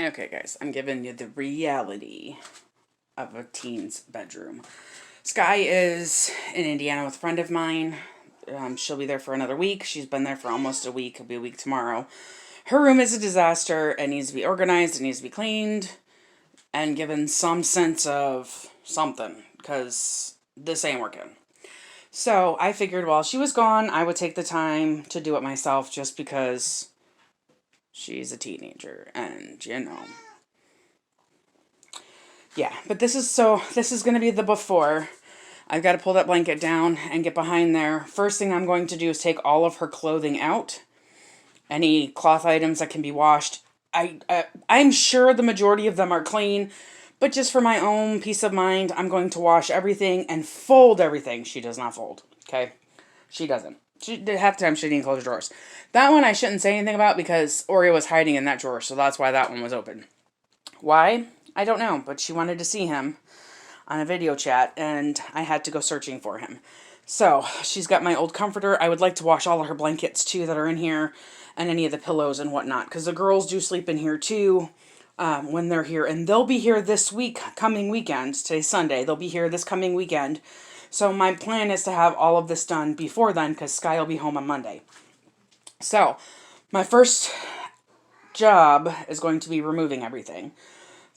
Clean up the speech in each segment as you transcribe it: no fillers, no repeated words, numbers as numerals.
Okay, guys, I'm giving you the reality of a teen's bedroom. Skye is in Indiana with a friend of mine. She'll be there for another week. She's been there for almost a week. It'll be a week tomorrow. Her room is a disaster. It needs to be organized. It needs to be cleaned and given some sense of something because this ain't working. So I figured while she was gone, I would take the time to do it myself just because she's a teenager and, Yeah, but this is going to be the before. I've got to pull that blanket down and get behind there. First thing I'm going to do is take all of her clothing out. Any cloth items that can be washed. I'm sure the majority of them are clean, but just for my own peace of mind, I'm going to wash everything and fold everything. She does not fold, okay? She doesn't. Half the time she didn't close drawers. That one I shouldn't say anything about because Oreo was hiding in that drawer, so that's why that one was open. Why? I don't know, but she wanted to see him on a video chat, and I had to go searching for him. So, she's got my old comforter. I would like to wash all of her blankets, too, that are in here, and any of the pillows and whatnot, because the girls do sleep in here, too, when they're here, and they'll be here this week, coming weekend. Today's Sunday. They'll be here this coming weekend. So, my plan is to have all of this done before then, because Skye will be home on Monday. So, my first job is going to be removing everything.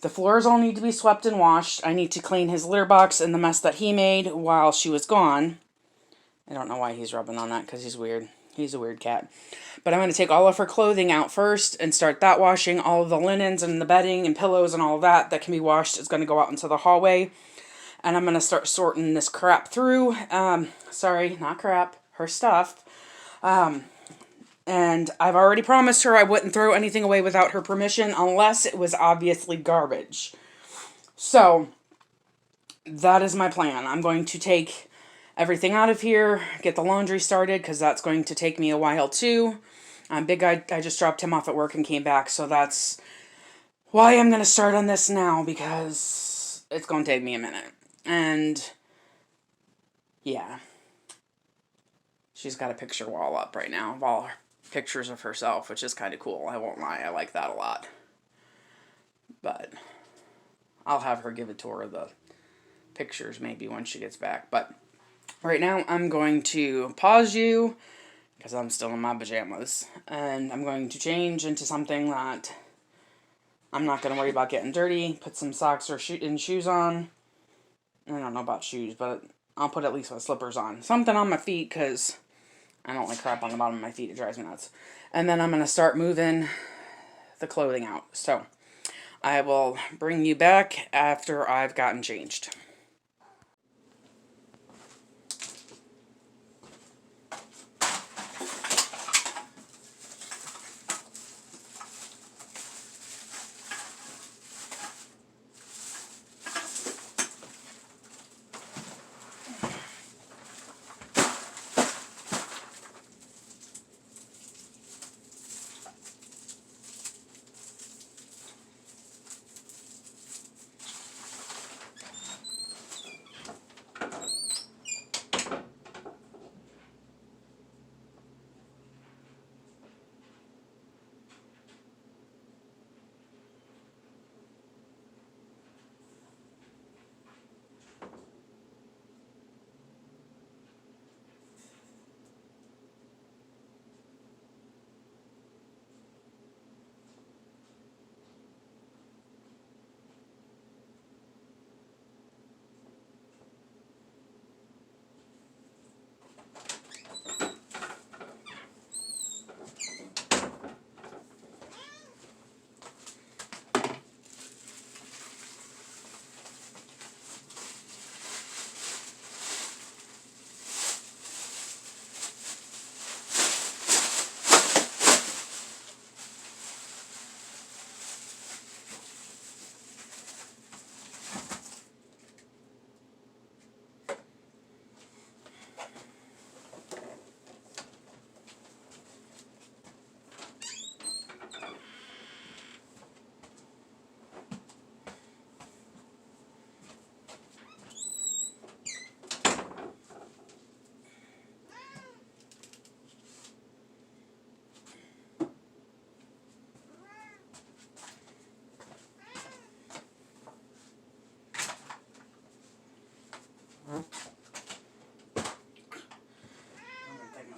The floors all need to be swept and washed. I need to clean his litter box and the mess that he made while she was gone. I don't know why he's rubbing on that because he's weird. He's a weird cat. But I'm going to take all of her clothing out first and start that washing. All of the linens and the bedding and pillows and all of that can be washed is going to go out into the hallway. And I'm going to start sorting this crap through. Sorry, not crap. Her stuff. And I've already promised her I wouldn't throw anything away without her permission unless it was obviously garbage. So, that is my plan. I'm going to take everything out of here, get the laundry started, because that's going to take me a while too. Big Guy, I just dropped him off at work and came back, so that's why I'm going to start on this now, because it's going to take me a minute. And, yeah. She's got a picture wall up right now of all her pictures of herself, which is kind of cool. I won't lie, I like that a lot. But I'll have her give a tour of the pictures maybe when she gets back. But right now I'm going to pause you because I'm still in my pajamas. And I'm going to change into something that I'm not going to worry about getting dirty. Put some socks or shoes on. I don't know about shoes, but I'll put at least my slippers on. Something on my feet because I don't like crap on the bottom of my feet. It drives me nuts. And then I'm going to start moving the clothing out. So I will bring you back after I've gotten changed.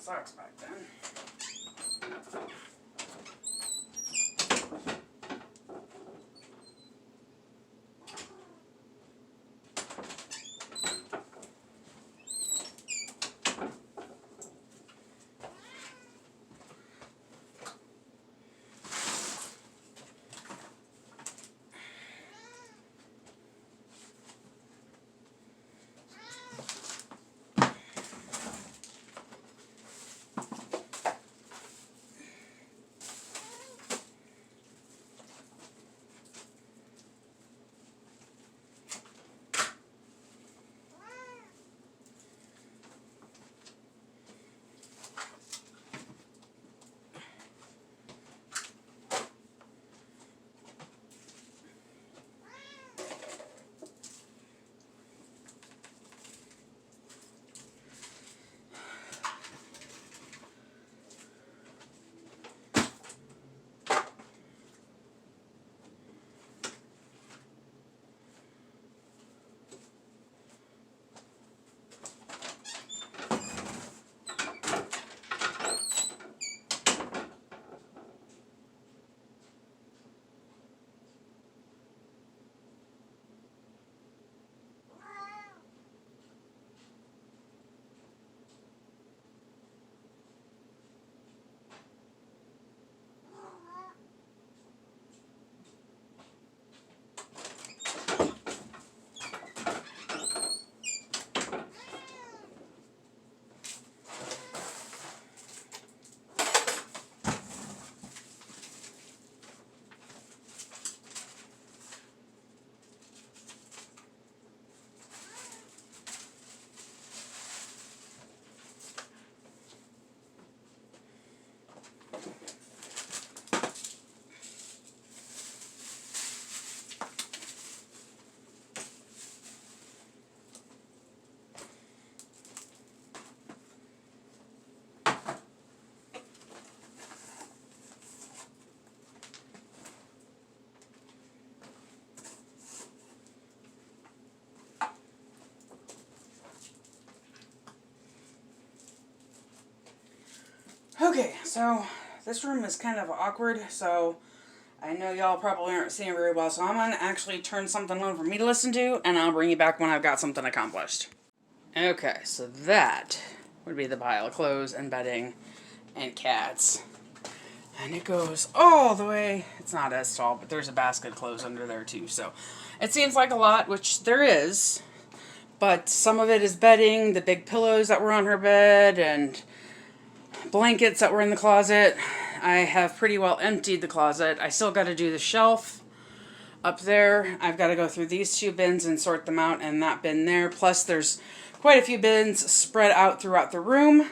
socks back then. Okay, so this room is kind of awkward, so I know y'all probably aren't seeing very well, so I'm going to actually turn something on for me to listen to, and I'll bring you back when I've got something accomplished. Okay, so that would be the pile of clothes and bedding and cats. And it goes all the way, it's not as tall, but there's a basket of clothes under there too, so it seems like a lot, which there is, but some of it is bedding, the big pillows that were on her bed, and blankets that were in the closet. I have pretty well emptied the closet. I still got to do the shelf up there. I've got to go through these two bins and sort them out, and that bin there. Plus there's quite a few bins spread out throughout the room,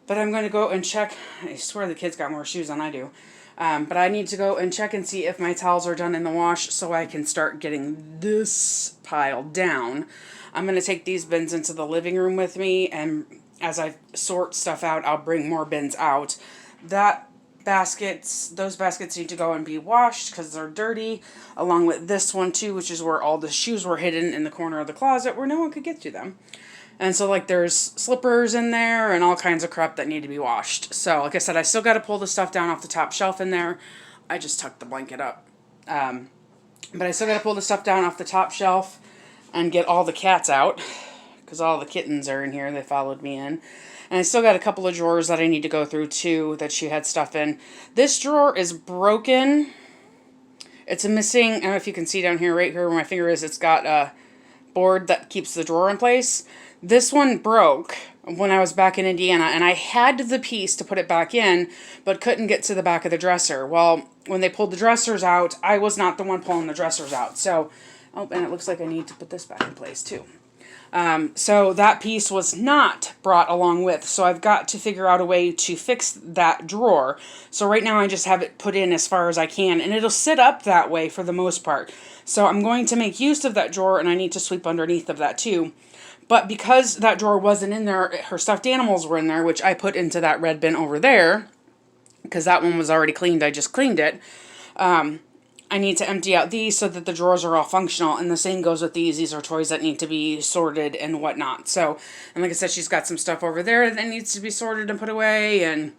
but I'm going to go and check. I swear the kids got more shoes than I do. But I need to go and check and see if my towels are done in the wash so I can start getting this pile down. I'm going to take these bins into the living room with me, and as I sort stuff out, I'll bring more bins out. Those baskets need to go and be washed because they're dirty, along with this one too, which is where all the shoes were hidden in the corner of the closet where no one could get to them. And so like there's slippers in there and all kinds of crap that need to be washed. So like I said, I still got to pull the stuff down off the top shelf in there. I just tucked the blanket up. But I still got to pull the stuff down off the top shelf and get all the cats out, because all the kittens are in here. They followed me in. And I still got a couple of drawers that I need to go through too that she had stuff in. This drawer is broken. It's missing, I don't know if you can see down here, right here where my finger is, it's got a board that keeps the drawer in place. This one broke when I was back in Indiana, and I had the piece to put it back in, but couldn't get to the back of the dresser. Well, when they pulled the dressers out, I was not the one pulling the dressers out. So, oh, and it looks like I need to put this back in place too. So that piece was not brought along with, so I've got to figure out a way to fix that drawer. So right now I just have it put in as far as I can, and it'll sit up that way for the most part. So I'm going to make use of that drawer, and I need to sweep underneath of that too. But because that drawer wasn't in there, her stuffed animals were in there, which I put into that red bin over there, because that one was already cleaned. I just cleaned it. I need to empty out these so that the drawers are all functional, and the same goes with these. These are toys that need to be sorted and whatnot. So, and like I said, she's got some stuff over there that needs to be sorted and put away, and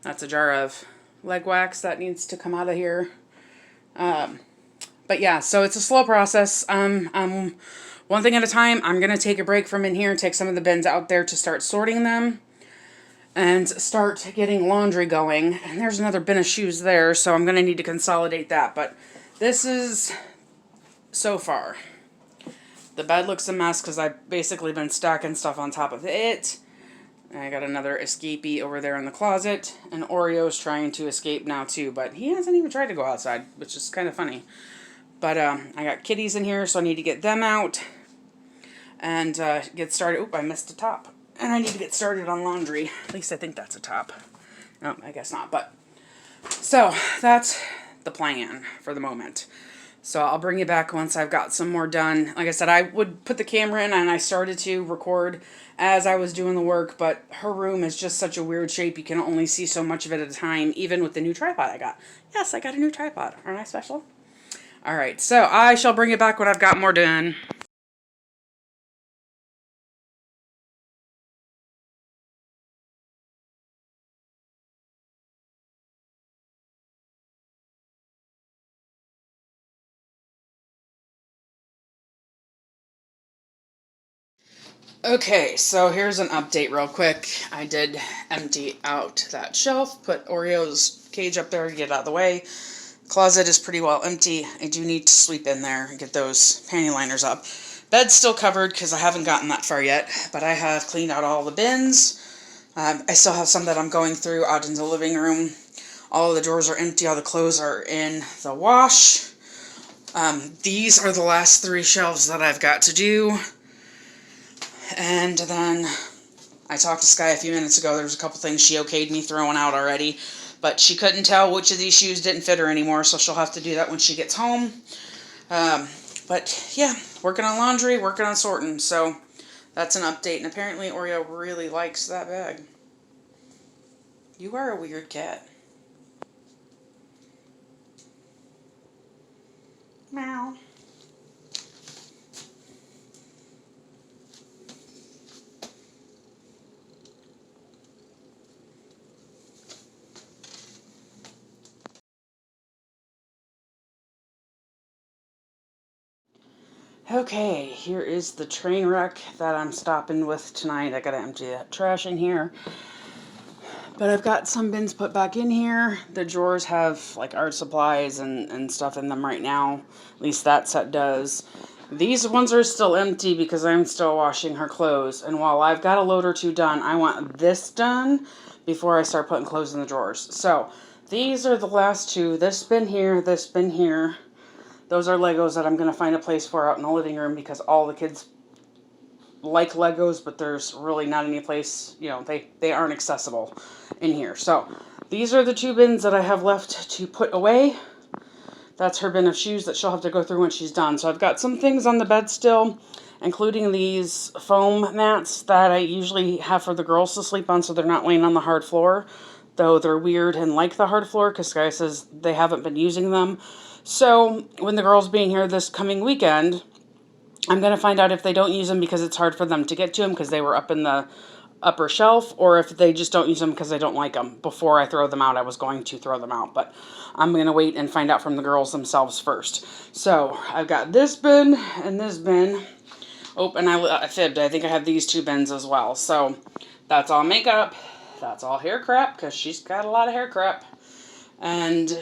that's a jar of leg wax that needs to come out of here. But yeah, so it's a slow process. One thing at a time. I'm going to take a break from in here, take some of the bins out there to start sorting them, and start getting laundry going. And there's another bin of shoes there, so I'm going to need to consolidate that. But this is so far. The bed looks a mess because I've basically been stacking stuff on top of it. I got another escapee over there in the closet, and Oreo's trying to escape now too, but he hasn't even tried to go outside, which is kind of funny. But I got kitties in here, so I need to get them out and get started. Oop, I missed a top. And I need to get started on laundry. At least I think that's a top. No, I guess not. But so that's the plan for the moment. So I'll bring you back once I've got some more done. Like I said, I would put the camera in and I started to record as I was doing the work, but her room is just such a weird shape. You can only see so much of it at a time, even with the new tripod I got. Yes, I got a new tripod. Aren't I special? All right, so I shall bring you back when I've got more done. Okay, so here's an update real quick. I did empty out that shelf, put Oreo's cage up there to get out of the way. Closet is pretty well empty. I do need to sleep in there and get those panty liners up. Bed's still covered because I haven't gotten that far yet, but I have cleaned out all the bins. I still have some that I'm going through out in the living room. All of the drawers are empty. All the clothes are in the wash. These are the last 3 shelves that I've got to do. And then I talked to Skye a few minutes ago. There was a couple things she okayed me throwing out already. But she couldn't tell which of these shoes didn't fit her anymore, so she'll have to do that when she gets home. But yeah, working on laundry, working on sorting. So that's an update. And apparently Oreo really likes that bag. You are a weird cat. Meow. Okay, here is the train wreck that I'm stopping with tonight. I gotta empty that trash in here. But I've got some bins put back in here. The drawers have like art supplies and stuff in them right now. At least that set does. These ones are still empty because I'm still washing her clothes. And while I've got a load or 2 done, I want this done before I start putting clothes in the drawers. So these are the last 2. This bin here, this bin here. Those are Legos that I'm going to find a place for out in the living room because all the kids like Legos, but there's really not any place, you know, they aren't accessible in here. So these are the 2 bins that I have left to put away. That's her bin of shoes that she'll have to go through when she's done. So I've got some things on the bed still, including these foam mats that I usually have for the girls to sleep on so they're not laying on the hard floor, though they're weird and like the hard floor because Skye says they haven't been using them. So when the girls being here this coming weekend, I'm going to find out if they don't use them because it's hard for them to get to them because they were up in the upper shelf, or if they just don't use them because they don't like them. Before I throw them out, I was going to throw them out, but I'm going to wait and find out from the girls themselves first. So I've got this bin and this bin. Oh, and I fibbed. I think I have these 2 bins as well. So that's all makeup. That's all hair crap because she's got a lot of hair crap. And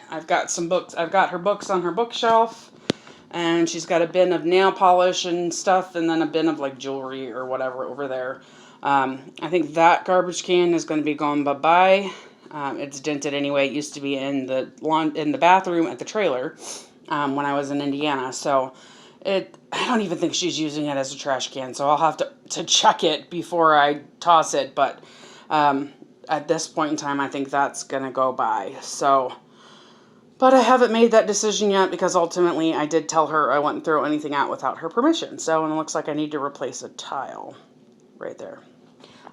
I've got some books. I've got her books on her bookshelf. And she's got a bin of nail polish and stuff, and then a bin of like jewelry or whatever over there. I think that garbage can is going to be going bye-bye. It's dented anyway. It used to be in the bathroom at the trailer when I was in Indiana. So I don't even think she's using it as a trash can. So I'll have to check it before I toss it. But at this point in time, I think that's going to go by. So. But I haven't made that decision yet because ultimately I did tell her I wouldn't throw anything out without her permission. So, and it looks like I need to replace a tile right there.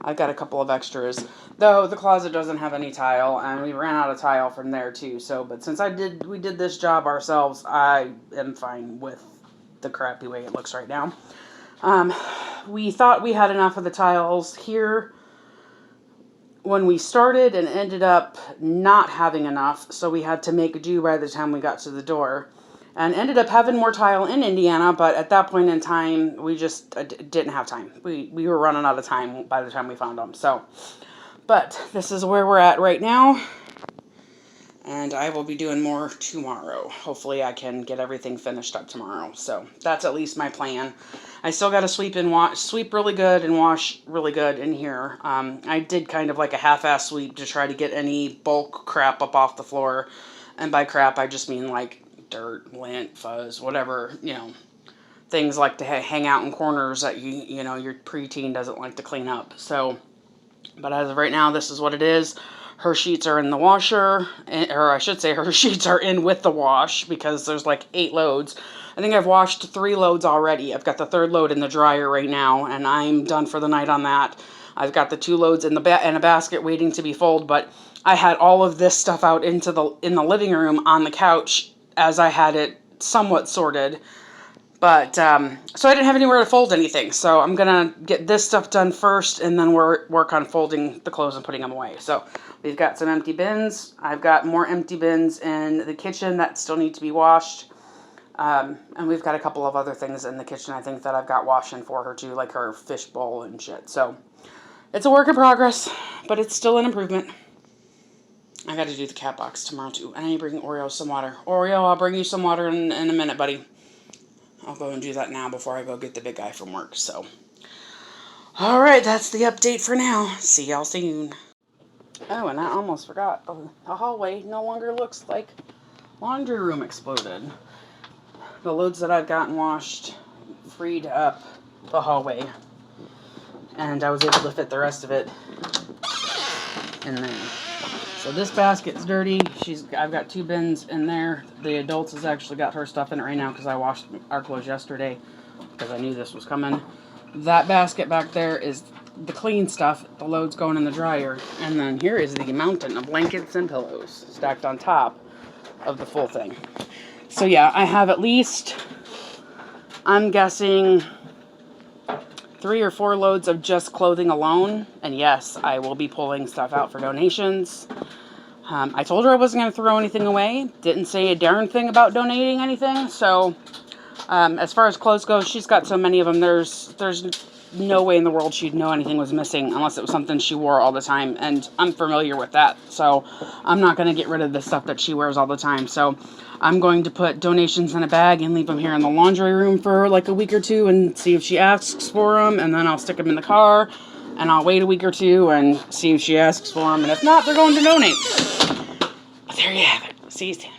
I've got a couple of extras. Though the closet doesn't have any tile, and we ran out of tile from there too. So, but since we did this job ourselves, I am fine with the crappy way it looks right now. We thought we had enough of the tiles here when we started and ended up not having enough, so we had to make do by the time we got to the door. And ended up having more tile in Indiana, but at that point in time, we just didn't have time. We were running out of time by the time we found them. So, but this is where we're at right now. And I will be doing more tomorrow. Hopefully I can get everything finished up tomorrow. So that's at least my plan. I still got to sweep really good and wash really good in here. I did kind of like a half-ass sweep to try to get any bulk crap up off the floor. And by crap, I just mean like dirt, lint, fuzz, whatever, you know, things like to hang out in corners that you know, your preteen doesn't like to clean up. So, but as of right now, this is what it is. Her sheets are in the washer, or I should say her sheets are in with the wash because there's like 8 loads. I think I've washed 3 loads already. I've got the 3rd load in the dryer right now, and I'm done for the night on that. I've got the 2 loads in a basket waiting to be folded, but I had all of this stuff out in the living room on the couch as I had it somewhat sorted. But, so I didn't have anywhere to fold anything. So I'm going to get this stuff done first and then work on folding the clothes and putting them away. So we've got some empty bins. I've got more empty bins in the kitchen that still need to be washed. And we've got a couple of other things in the kitchen I think that I've got washing for her too, like her fish bowl and shit. So it's a work in progress, but it's still an improvement. I got to do the cat box tomorrow too. And I need to bring Oreo some water. Oreo, I'll bring you some water in a minute, buddy. I'll go and do that now before I go get the big guy from work. So, all right, that's the update for now. See y'all soon. Oh, and I almost forgot. The hallway no longer looks like laundry room exploded. The loads that I've gotten washed freed up the hallway. And I was able to fit the rest of it in there. So this basket's dirty. I've got 2 bins in there. The adults has actually got her stuff in it right now because I washed our clothes yesterday because I knew this was coming. That basket back there is the clean stuff. The load's going in the dryer. And then here is the mountain of blankets and pillows stacked on top of the full thing. So yeah, I have at least, I'm guessing, 3 or 4 loads of just clothing alone. And yes, I will be pulling stuff out for donations. I told her I wasn't going to throw anything away. Didn't say a darn thing about donating anything. So as far as clothes go, she's got so many of them. There's no way in the world she'd know anything was missing unless it was something she wore all the time. And I'm familiar with that. So I'm not going to get rid of the stuff that she wears all the time. So I'm going to put donations in a bag and leave them here in the laundry room for like a week or 2 and see if she asks for them. And then I'll stick them in the car and I'll wait a week or 2 and see if she asks for them. And if not, they're going to donate. But there you have it. See you soon.